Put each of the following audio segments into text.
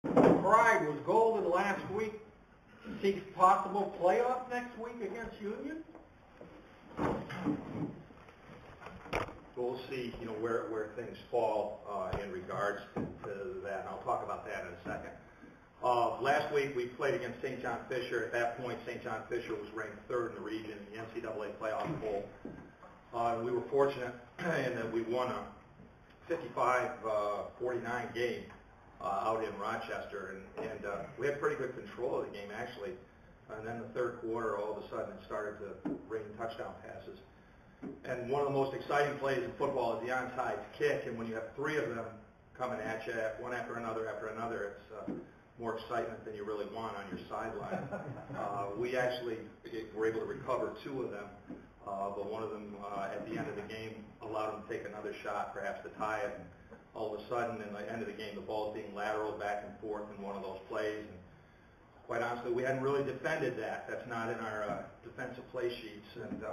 Pride was golden last week. Seeks possible playoff next week against Union. We'll see, where things fall in regards to that. And I'll talk about that in a second. Last week we played against St. John Fisher. At that point, St. John Fisher was ranked third in the region in the NCAA playoff poll. And we were fortunate in that we won a 55-49 game out in Rochester, and we had pretty good control of the game actually. And then the third quarter, all of a sudden, it started to rain touchdown passes. And one of the most exciting plays in football is the onside kick, and when you have three of them coming at you, one after another, it's more excitement than you really want on your sideline. We actually were able to recover two of them, but one of them at the end of the game allowed them to take another shot, perhaps to tie it. And all of a sudden, in the end of the game, the ball's being lateraled back and forth in one of those plays. And quite honestly, we hadn't really defended that. That's not in our defensive play sheets. And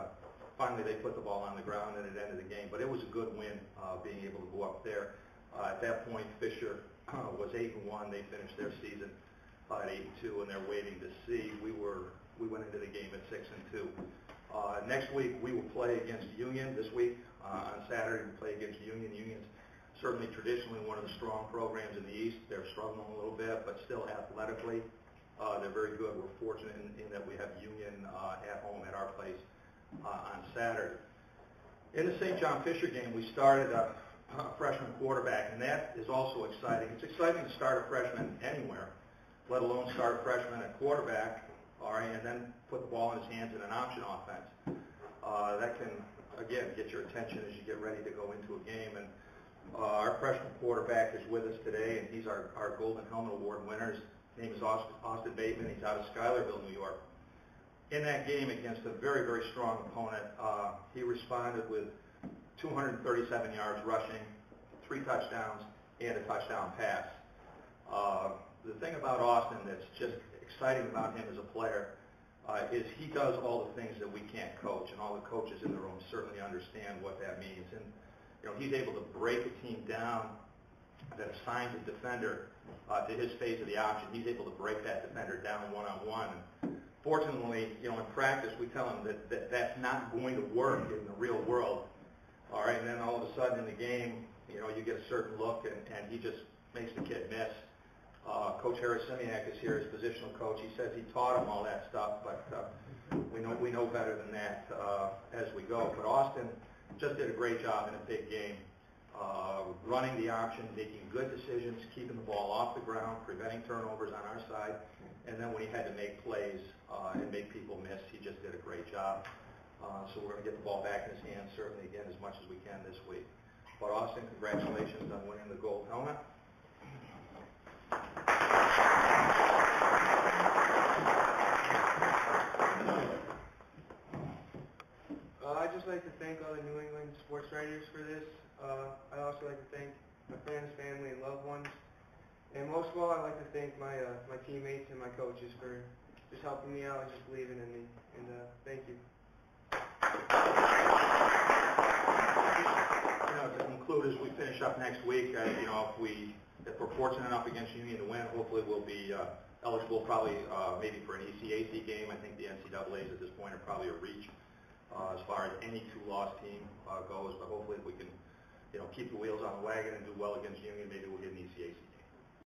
finally, they put the ball on the ground and it ended the game. But it was a good win being able to go up there. At that point, Fisher was 8-1. They finished their season at 8-2, and they're waiting to see. We went into the game at 6-2. Next week, we will play against Union. This week, on Saturday, we play against Union. Union's certainly traditionally one of the strong programs in the East. They're struggling a little bit, but still athletically, they're very good. We're fortunate in that we have Union at home at our place on Saturday. In the St. John Fisher game, we started a freshman quarterback, and that is also exciting. It's exciting to start a freshman anywhere, let alone start a freshman at quarterback, all right, and then put the ball in his hands in an option offense. That can, again, get your attention as you get ready to go into a game. And our freshman quarterback is with us today, and he's our Golden Helmet Award winner. His name is Austin Bateman. He's out of Schuylerville, New York. In that game against a very, very strong opponent, he responded with 237 yards rushing, 3 touchdowns, and a touchdown pass. The thing about Austin that's just exciting about him as a player is he does all the things that we can't coach, and all the coaches in the room certainly understand what that means. And he's able to break a team down that assigns a defender to his phase of the option. He's able to break that defender down one-on-one. Fortunately, in practice, we tell him that that's not going to work in the real world. All right, and then all of a sudden in the game, you get a certain look, and he just makes the kid miss. Coach Harris Simiak is here as positional coach. He says he taught him all that stuff, but we know better than that as we go. But Austin just did a great job in a big game, running the option, making good decisions, keeping the ball off the ground, preventing turnovers on our side, and then when he had to make plays and make people miss, he just did a great job. So we're going to get the ball back in his hands, certainly, again, as much as we can this week. But Austin, congratulations on winning the gold helmet. I'd just like to thank all the New England sports writers for this. I'd also like to thank my friends, family, and loved ones. And most of all, I'd like to thank my teammates and my coaches for just helping me out and just believing in me. And thank you. To conclude, as we finish up next week, if we're fortunate enough against Union to win, hopefully we'll be eligible probably maybe for an ECAC game. I think the NCAAs at this point are probably a reach as far as any two-loss team goes. But hopefully if we can, keep the wheels on the wagon and do well against Union, maybe we'll get an ECAC game.